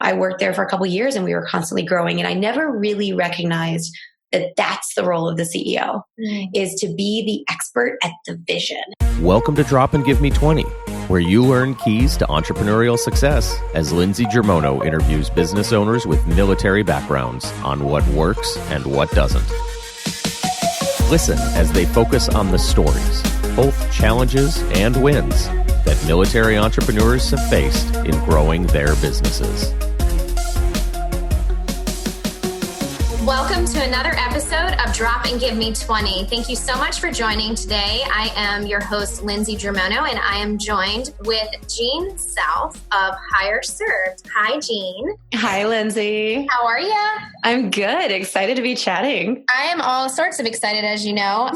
I worked there for a couple of years and we were constantly growing. And I never really recognized that that's the role of the CEO, is to be the expert at the vision. Welcome to Drop and Give Me 20, where you learn keys to entrepreneurial success as Lindsay Germono interviews business owners with military backgrounds on what works and what doesn't. Listen as they focus on the stories, both challenges and wins, that military entrepreneurs have faced in growing their businesses. Welcome to another episode of Drop and Give Me 20. Thank you so much for joining today. I am your host, Lindsay Germono, and I am joined with Jean South of Higher Served. Hi, Jean. Hi, Lindsay. How are you? I'm good. Excited to be chatting. I am all sorts of excited, as you know.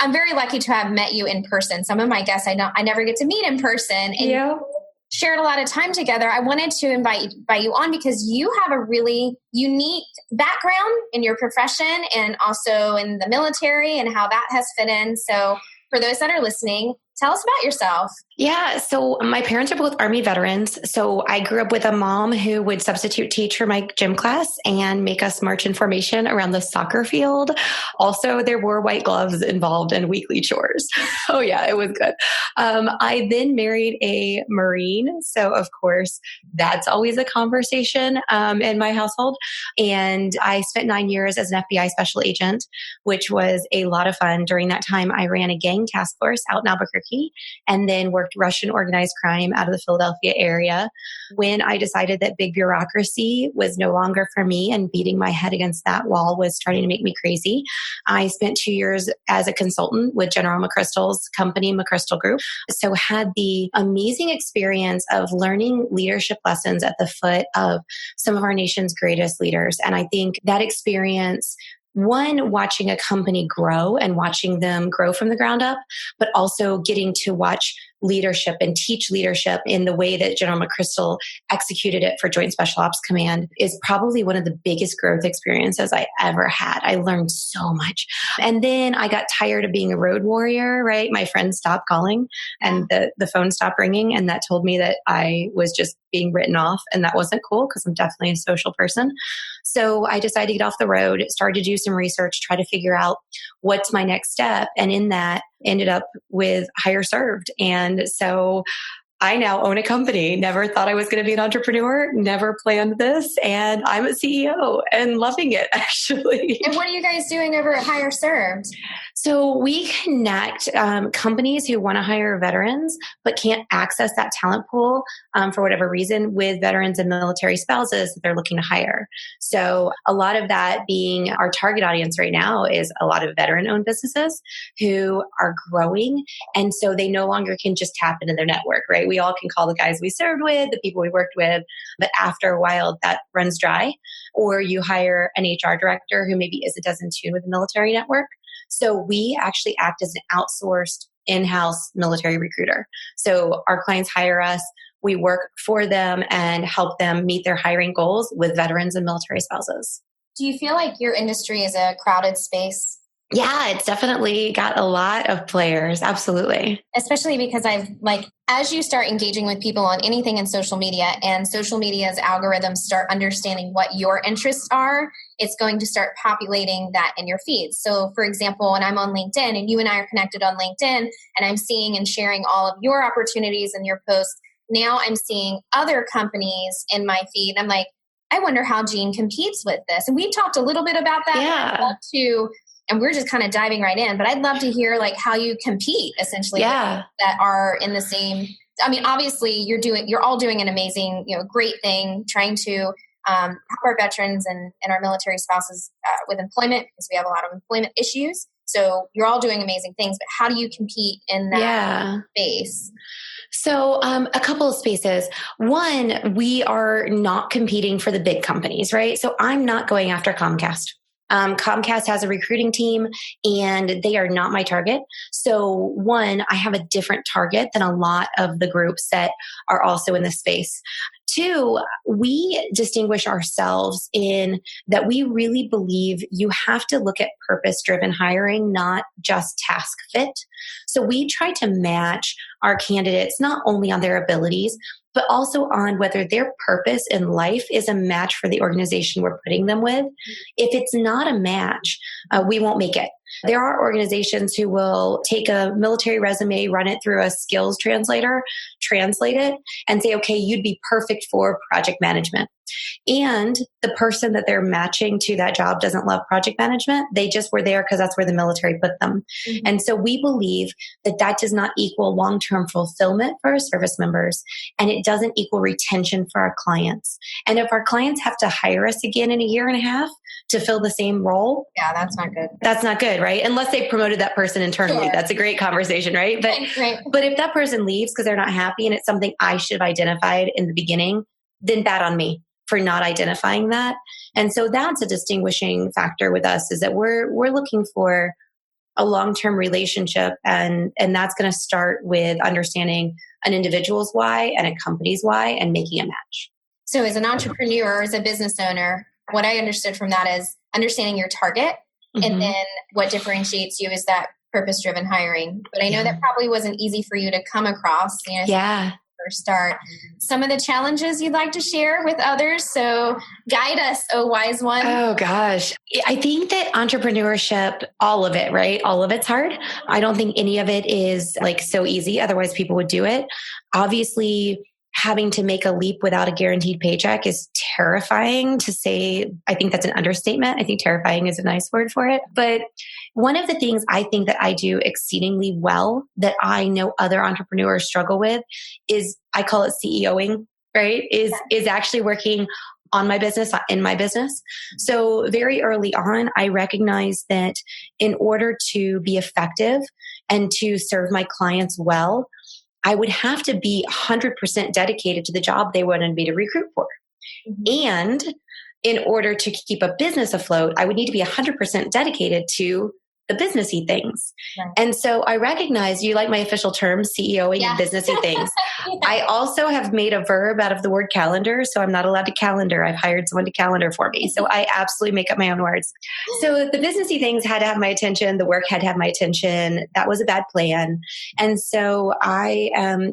I'm very lucky to have met you in person. Some of my guests I never get to meet in person. And Yeah. shared a lot of time together. I wanted to invite you on because you have a really unique background in your profession and also in the military and how that has fit in. So for those that are listening, tell us about yourself. Yeah. So my parents are both Army veterans. So I grew up with a mom who would substitute teach for my gym class and make us march in formation around the soccer field. Also, there were white gloves involved in weekly chores. Oh yeah, it was good. I then married a Marine. So of course, that's always a conversation in my household. And I spent 9 years as an FBI special agent, which was a lot of fun. During that time, I ran a gang task force out in Albuquerque and then worked Russian organized crime out of the Philadelphia area. When I decided that big bureaucracy was no longer for me and beating my head against that wall was starting to make me crazy, I spent 2 years as a consultant with General McChrystal's company, McChrystal Group. So had the amazing experience of learning leadership lessons at the foot of some of our nation's greatest leaders. And I think that experience, one, watching a company grow and watching them grow from the ground up, but also getting to watch leadership and teach leadership in the way that General McChrystal executed it for Joint Special Ops Command is probably one of the biggest growth experiences I ever had. I learned so much. And then I got tired of being a road warrior, right? My friends stopped calling and the phone stopped ringing. And that told me that I was just being written off. And that wasn't cool because I'm definitely a social person. So I decided to get off the road, started to do some research, try to figure out what's my next step. And in that, ended up with Higher Served. And so I now own a company. Never thought I was going to be an entrepreneur, never planned this. And I'm a CEO and loving it, actually. And what are you guys doing over at Higher Served? So we connect companies who want to hire veterans, but can't access that talent pool for whatever reason with veterans and military spouses that they're looking to hire. So a lot of that being our target audience right now is a lot of veteran-owned businesses who are growing. And so they no longer can just tap into their network, right? We all can call the guys we served with, the people we worked with, but after a while that runs dry. Or you hire an HR director who maybe isn't in tune with the military network. So we actually act as an outsourced in-house military recruiter. So our clients hire us, we work for them and help them meet their hiring goals with veterans and military spouses. Do you feel like your industry is a crowded space? Yeah, it's definitely got a lot of players. Absolutely. Especially because as you start engaging with people on anything in social media and social media's algorithms start understanding what your interests are, it's going to start populating that in your feeds. So for example, when I'm on LinkedIn and you and I are connected on LinkedIn and I'm seeing and sharing all of your opportunities and your posts, now I'm seeing other companies in my feed. I'm like, I wonder how Jean competes with this. And we talked a little bit about that. Yeah. And we're just kind of diving right in, but I'd love to hear how you compete essentially that are in the same. I mean, obviously you're all doing an amazing, great thing, trying to help our veterans and our military spouses with employment because we have a lot of employment issues. So you're all doing amazing things, but how do you compete in that space? So a couple of spaces. One, we are not competing for the big companies, right? So I'm not going after Comcast. Comcast has a recruiting team and they are not my target. So one, I have a different target than a lot of the groups that are also in this space. Two, we distinguish ourselves in that we really believe you have to look at purpose-driven hiring, not just task fit. So we try to match our candidates not only on their abilities, but also on whether their purpose in life is a match for the organization we're putting them with. If it's not a match, we won't make it. There are organizations who will take a military resume, run it through a skills translator, translate it, and say, okay, you'd be perfect for project management. And the person that they're matching to that job doesn't love project management. They just were there because that's where the military put them. Mm-hmm. And so we believe that that does not equal long-term fulfillment for our service members, and it doesn't equal retention for our clients. And if our clients have to hire us again in a year and a half to fill the same role, yeah, that's not good. That's not good, right? Unless they promoted that person internally. Sure. That's a great conversation, right? But if that person leaves because they're not happy and it's something I should have identified in the beginning, then bad on me for not identifying that. And so that's a distinguishing factor with us, is that we're looking for a long-term relationship, and that's going to start with understanding an individual's why and a company's why and making a match. So as an entrepreneur, as a business owner, what I understood from that is understanding your target, mm-hmm. and then what differentiates you is that purpose-driven hiring. But I know that probably wasn't easy for you to come across. First start. Some of the challenges you'd like to share with others. So guide us, oh wise one. Oh gosh. I think that entrepreneurship, all of it, right? All of it's hard. I don't think any of it is like so easy. Otherwise people would do it. Obviously, having to make a leap without a guaranteed paycheck is terrifying, to say. I think that's an understatement. I think terrifying is a nice word for it. But one of the things I think that I do exceedingly well that I know other entrepreneurs struggle with is, I call it CEOing, right? Is actually working on my business, in my business. So very early on, I recognized that in order to be effective and to serve my clients well, I would have to be 100% dedicated to the job they wanted me to recruit for. Mm-hmm. And in order to keep a business afloat, I would need to be 100% dedicated to the businessy things. Right. And so I recognize, you like my official term, CEOing and businessy things. I also have made a verb out of the word calendar. So I'm not allowed to calendar. I've hired someone to calendar for me. So I absolutely make up my own words. So the businessy things had to have my attention. The work had to have my attention. That was a bad plan. And so I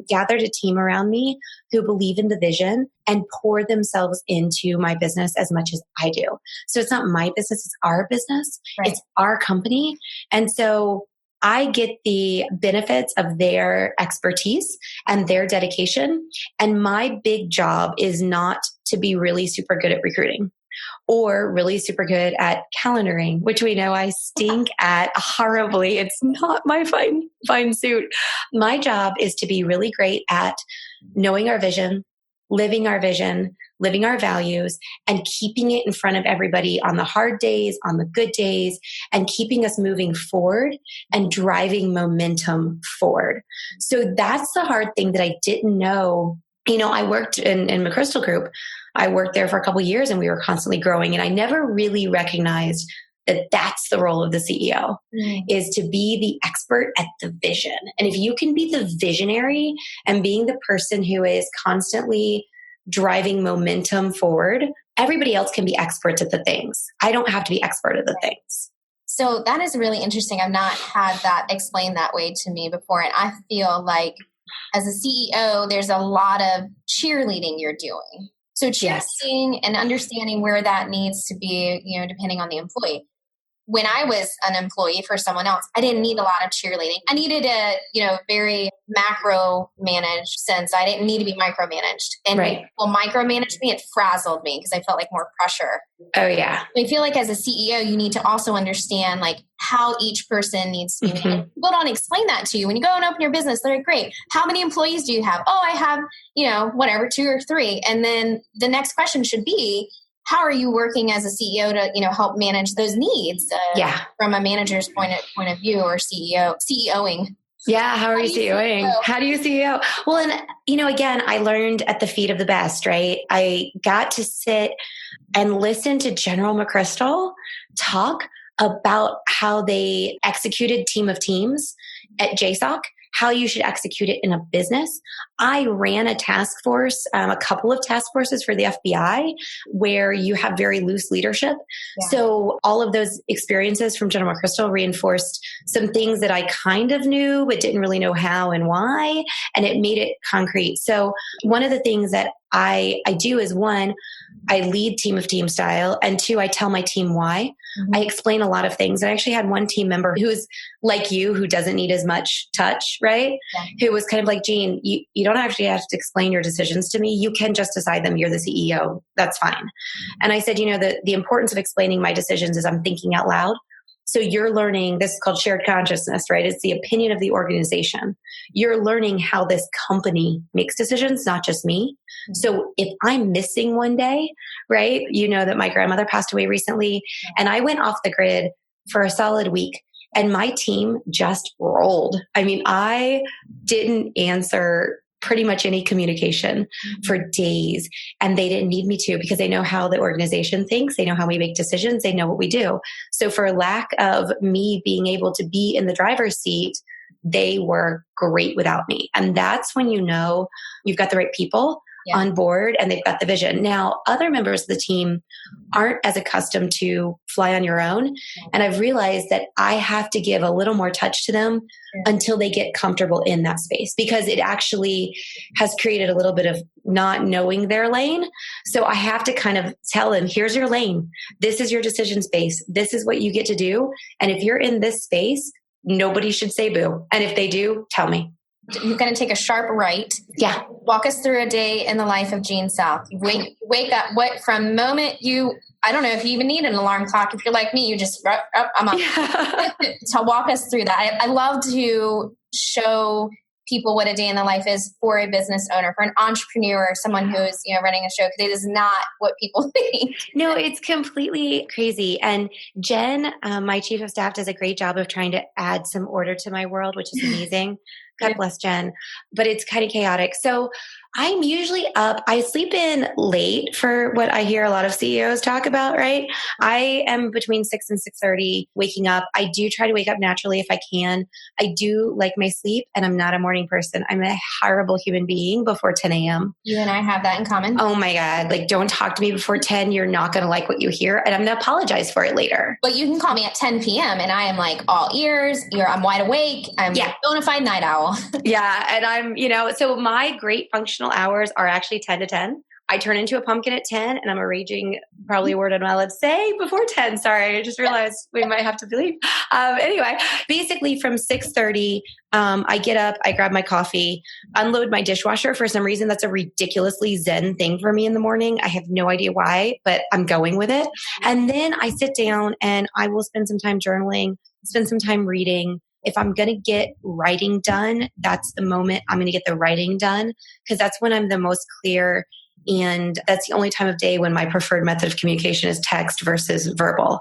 gathered a team around me who believe in the vision and pour themselves into my business as much as I do. So it's not my business, it's our business. Right. It's our company. And so I get the benefits of their expertise and their dedication. And my big job is not to be really super good at recruiting or really super good at calendaring, which we know I stink at horribly. It's not my fine suit. My job is to be really great at knowing our vision, living our values, and keeping it in front of everybody on the hard days, on the good days, and keeping us moving forward and driving momentum forward. So that's the hard thing that I didn't know. I worked in McChrystal Group. I worked there for a couple of years and we were constantly growing. And I never really recognized that that's the role of the CEO, is to be the expert at the vision. And if you can be the visionary and being the person who is constantly driving momentum forward, everybody else can be experts at the things. I don't have to be expert at the things. So that is really interesting. I've not had that explained that way to me before. And I feel like as a CEO, there's a lot of cheerleading you're doing. So cheerleading and understanding where that needs to be, depending on the employee. When I was an employee for someone else, I didn't need a lot of cheerleading. I needed a, very macro managed sense. I didn't need to be micromanaged. And when people micromanaged me, it frazzled me because I felt like more pressure. Oh yeah. I feel like as a CEO, you need to also understand like how each person needs to be managed. People don't explain that to you. When you go and open your business, they're like, great. How many employees do you have? Oh, I have, 2 or 3. And then the next question should be, how are you working as a CEO to, help manage those needs from a manager's point of view, or CEOing? Yeah. How are you CEOing? How do you CEO? Well, and, again, I learned at the feet of the best, right? I got to sit and listen to General McChrystal talk about how they executed Team of Teams at JSOC, how you should execute it in a business. I ran a task force, a couple of task forces for the FBI where you have very loose leadership. Yeah. So all of those experiences from General McChrystal reinforced some things that I kind of knew, but didn't really know how and why. And it made it concrete. So one of the things that I do is, one, I lead team of team style. And two, I tell my team why. Mm-hmm. I explain a lot of things. I actually had one team member who is like you, who doesn't need as much touch, right? Yeah. Who was kind of like, Jean, you don't actually have to explain your decisions to me. You can just decide them. You're the CEO. That's fine. Mm-hmm. And I said, the importance of explaining my decisions is I'm thinking out loud. So you're learning, this is called shared consciousness, right? It's the opinion of the organization. You're learning how this company makes decisions, not just me. Mm-hmm. So if I'm missing one day, right? You know that my grandmother passed away recently, and I went off the grid for a solid week, and my team just rolled. I mean, I didn't answer pretty much any communication for days. And they didn't need me to, because they know how the organization thinks. They know how we make decisions. They know what we do. So for lack of me being able to be in the driver's seat, they were great without me. And that's when you know you've got the right people on board and they've got the vision. Now, other members of the team aren't as accustomed to fly on your own. And I've realized that I have to give a little more touch to them until they get comfortable in that space, because it actually has created a little bit of not knowing their lane. So I have to kind of tell them, here's your lane. This is your decision space. This is what you get to do. And if you're in this space, nobody should say boo. And if they do, tell me. You're going to take a sharp right. Yeah. Walk us through a day in the life of Jean South. You wake up, what from moment I don't know if you even need an alarm clock. If you're like me, you just, I'm up. Yeah. So walk us through that. I love to show people what a day in the life is for a business owner, for an entrepreneur, someone who is, running a show, because it is not what people think. No, it's completely crazy. And Jen, my chief of staff, does a great job of trying to add some order to my world, which is amazing. God bless Jen, but it's kind of chaotic. So I'm usually up. I sleep in late for what I hear a lot of CEOs talk about, right? I am between 6 and 6:30 waking up. I do try to wake up naturally if I can. I do like my sleep, and I'm not a morning person. I'm a horrible human being before 10 a.m. You and I have that in common. Oh my God. Like, don't talk to me before 10. You're not going to like what you hear, and I'm going to apologize for it later. But you can call me at 10 p.m. and I am like all ears. I'm wide awake. I'm a bona fide night owl. Yeah. And I'm, so my great functional hours are actually 10 to 10. I turn into a pumpkin at 10, and I'm a raging, probably a word I'm not allowed to say before 10. Sorry. I just realized we might have to leave. Anyway, basically from 6:30, I get up, I grab my coffee, unload my dishwasher. For some reason, that's a ridiculously zen thing for me in the morning. I have no idea why, but I'm going with it. And then I sit down and I will spend some time journaling, spend some time reading. If I'm going to get writing done, that's the moment I'm going to get the writing done, because that's when I'm the most clear. And that's the only time of day when my preferred method of communication is text versus verbal.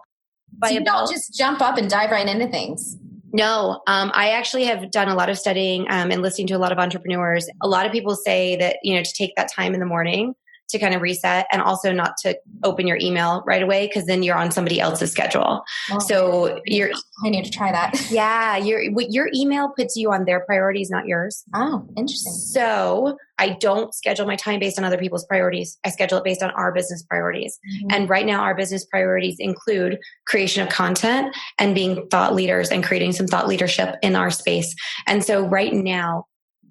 So you don't just jump up and dive right into things. No, I actually have done a lot of studying and listening to a lot of entrepreneurs. A lot of people say that, to take that time in the morning to kind of reset, and also not to open your email right away, because then you're on somebody else's schedule. Oh, so I need to try that. Yeah, your email puts you on their priorities, not yours. Oh, interesting. So I don't schedule my time based on other people's priorities. I schedule it based on our business priorities. Mm-hmm. And right now, our business priorities include creation of content and being thought leaders and creating some thought leadership in our space. And so right now,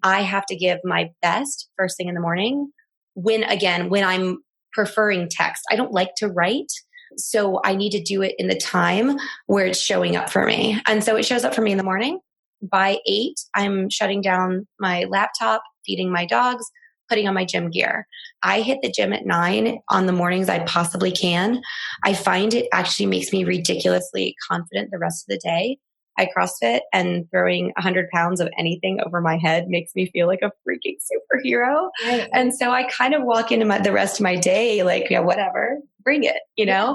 I have to give my best first thing in the morning. When I'm preferring text, I don't like to write. So I need to do it in the time where it's showing up for me. And so it shows up for me in the morning. By 8, I'm shutting down my laptop, feeding my dogs, putting on my gym gear. I hit the gym at 9 on the mornings I possibly can. I find it actually makes me ridiculously confident the rest of the day. I CrossFit, and throwing 100 pounds of anything over my head makes me feel like a freaking superhero. Right. And so I kind of walk into the rest of my day like, whatever, bring it, Yeah.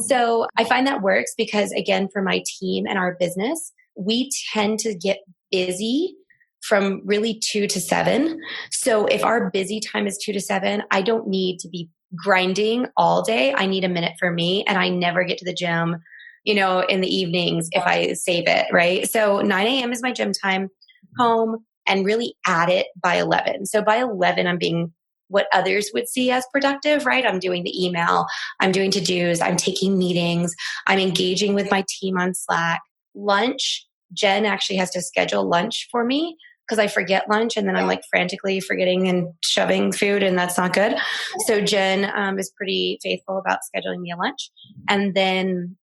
So I find that works because, again, for my team and our business, we tend to get busy from really 2 to 7. So if our busy time is 2 to 7, I don't need to be grinding all day. I need a minute for me, and I never get to the gym in the evenings if I save it, right? So 9 a.m. is my gym time, home, and really at it by 11. So by 11, I'm being what others would see as productive, right? I'm doing the email, I'm doing to-dos, I'm taking meetings, I'm engaging with my team on Slack. Lunch, Jen actually has to schedule lunch for me because I forget lunch and then I'm like frantically forgetting and shoving food, and that's not good. So Jen is pretty faithful about scheduling me a lunch. And then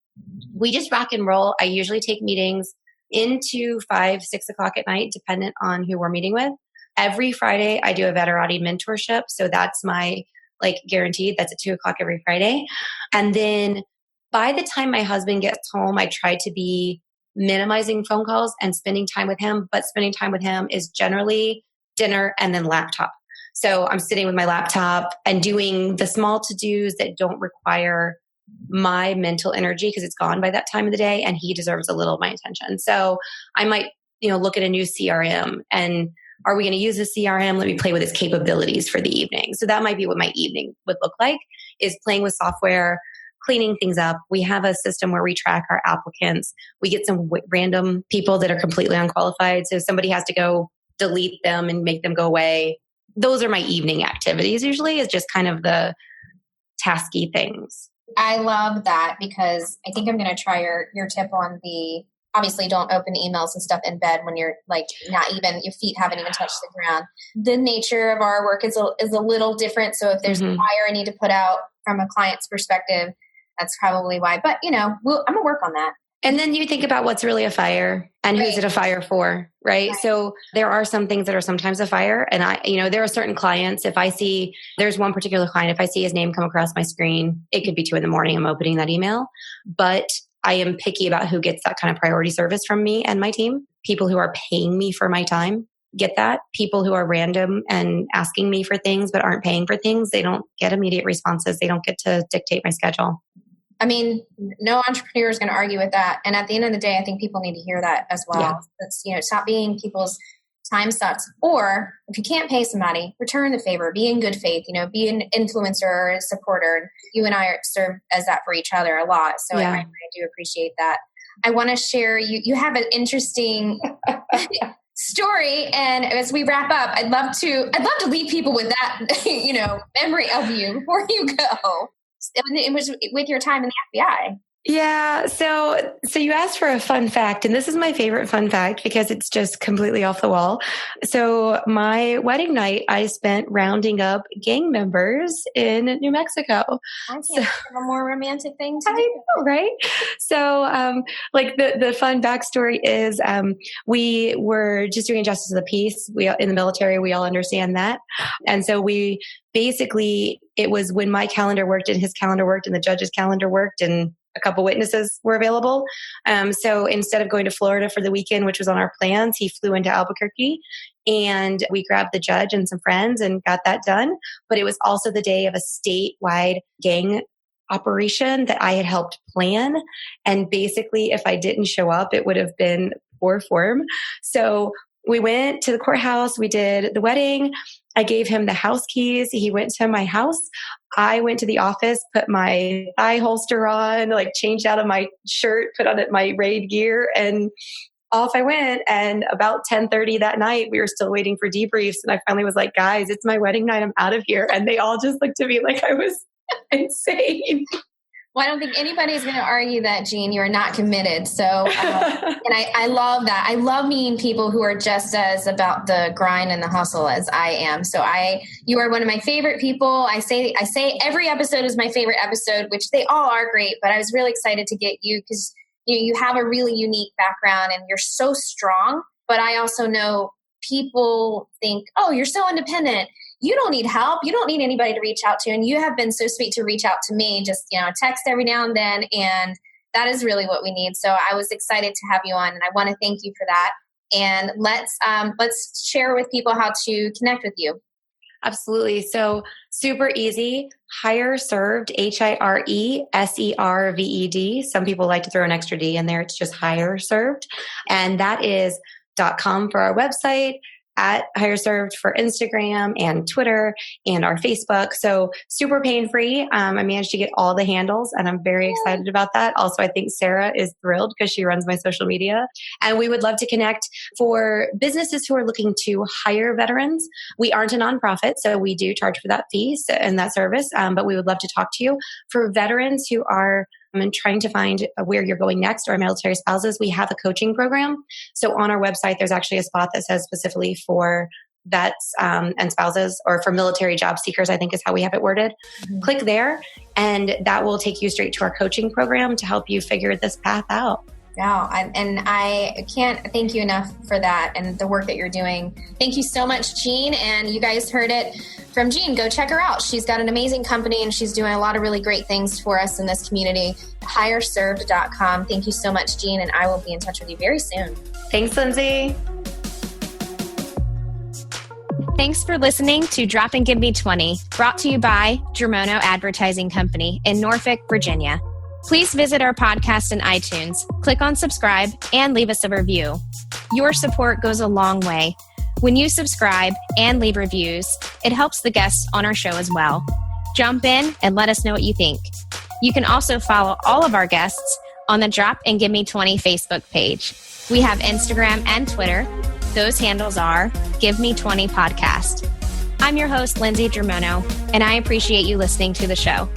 we just rock and roll. I usually take meetings into 5, 6 o'clock at night, dependent on who we're meeting with. Every Friday, I do a Veterati mentorship. So that's my guaranteed. That's at 2 o'clock every Friday. And then by the time my husband gets home, I try to be minimizing phone calls and spending time with him. But spending time with him is generally dinner and then laptop. So I'm sitting with my laptop and doing the small to-dos that don't require my mental energy because it's gone by that time of the day, and he deserves a little of my attention. So I might, look at a new CRM, and are we going to use the CRM? Let me play with its capabilities for the evening. So that might be what my evening would look like, is playing with software, cleaning things up. We have a system where we track our applicants. We get some random people that are completely unqualified. So somebody has to go delete them and make them go away. Those are my evening activities usually, is just kind of the tasky things. I love that, because I think I'm going to try your tip on the, obviously don't open emails and stuff in bed when you're not even, your feet haven't even touched the ground. The nature of our work is a little different. So if there's a fire I need to put out from a client's perspective, that's probably why. But, I'm going to work on that. And then you think about what's really a fire and who's it a fire for, right? So there are some things that are sometimes a fire. And there are certain clients, if I see, there's one particular client, if I see his name come across my screen, it could be 2 a.m, I'm opening that email. But I am picky about who gets that kind of priority service from me and my team. People who are paying me for my time get that. People who are random and asking me for things but aren't paying for things, they don't get immediate responses. They don't get to dictate my schedule. I mean, no entrepreneur is going to argue with that. And at the end of the day, I think people need to hear that as well. Yeah. Stop being people's time sucks. Or if you can't pay somebody, return the favor, be in good faith, be an influencer or a supporter. You and I serve as that for each other a lot. So I do appreciate that. I want to share, you have an interesting story. And as we wrap up, I'd love to leave people with that, memory of you before you go. It was with your time in the FBI. Yeah. So you asked for a fun fact, and this is my favorite fun fact because it's just completely off the wall. So my wedding night, I spent rounding up gang members in New Mexico. I can't think of a more romantic thing to do. I know, right? So, the fun backstory is, we were just doing justice of the peace. We in the military, we all understand that, and so we basically, it was when my calendar worked and his calendar worked and the judge's calendar worked and a couple witnesses were available. So instead of going to Florida for the weekend, which was on our plans, he flew into Albuquerque, and we grabbed the judge and some friends and got that done. But it was also the day of a statewide gang operation that I had helped plan. And basically, if I didn't show up, it would have been poor form. So we went to the courthouse. We did the wedding. I gave him the house keys. He went to my house. I went to the office, put my thigh holster on, changed out of my shirt, put on my raid gear, and off I went. And about 10:30 that night, we were still waiting for debriefs. And I finally was like, guys, it's my wedding night. I'm out of here. And they all just looked at me like I was insane. Well, I don't think anybody's going to argue that, Jean. You are not committed. So, and I love that. I love meeting people who are just as about the grind and the hustle as I am. So you are one of my favorite people. I say every episode is my favorite episode, which they all are great, but I was really excited to get you because you have a really unique background and you're so strong. But I also know people think, oh, you're so independent. You don't need help. You don't need anybody to reach out to. And you have been so sweet to reach out to me, just, text every now and then. And that is really what we need. So I was excited to have you on, and I want to thank you for that. And let's share with people how to connect with you. Absolutely. So super easy. HireServed, HireServed. Some people like to throw an extra D in there. It's just HireServed. And that is .com for our website. at HireServed for Instagram and Twitter and our Facebook. So super pain-free. I managed to get all the handles and I'm very excited about that. Also, I think Sarah is thrilled because she runs my social media. And we would love to connect for businesses who are looking to hire veterans. We aren't a nonprofit, so we do charge for that fee and that service. But we would love to talk to you. For veterans who are trying to find where you're going next, or military spouses, we have a coaching program. So on our website, there's actually a spot that says specifically for vets and spouses, or for military job seekers, I think is how we have it worded. Mm-hmm. Click there and that will take you straight to our coaching program to help you figure this path out. Wow. And I can't thank you enough for that and the work that you're doing. Thank you so much, Jean. And you guys heard it from Jean. Go check her out. She's got an amazing company and she's doing a lot of really great things for us in this community. HireServed.com. Thank you so much, Jean. And I will be in touch with you very soon. Thanks, Lindsay. Thanks for listening to Drop and Give Me 20, brought to you by Germono Advertising Company in Norfolk, Virginia. Please visit our podcast in iTunes, click on subscribe, and leave us a review. Your support goes a long way. When you subscribe and leave reviews, it helps the guests on our show as well. Jump in and let us know what you think. You can also follow all of our guests on the Drop and Give Me 20 Facebook page. We have Instagram and Twitter. Those handles are Give Me 20 Podcast. I'm your host, Lindsay Germono, and I appreciate you listening to the show.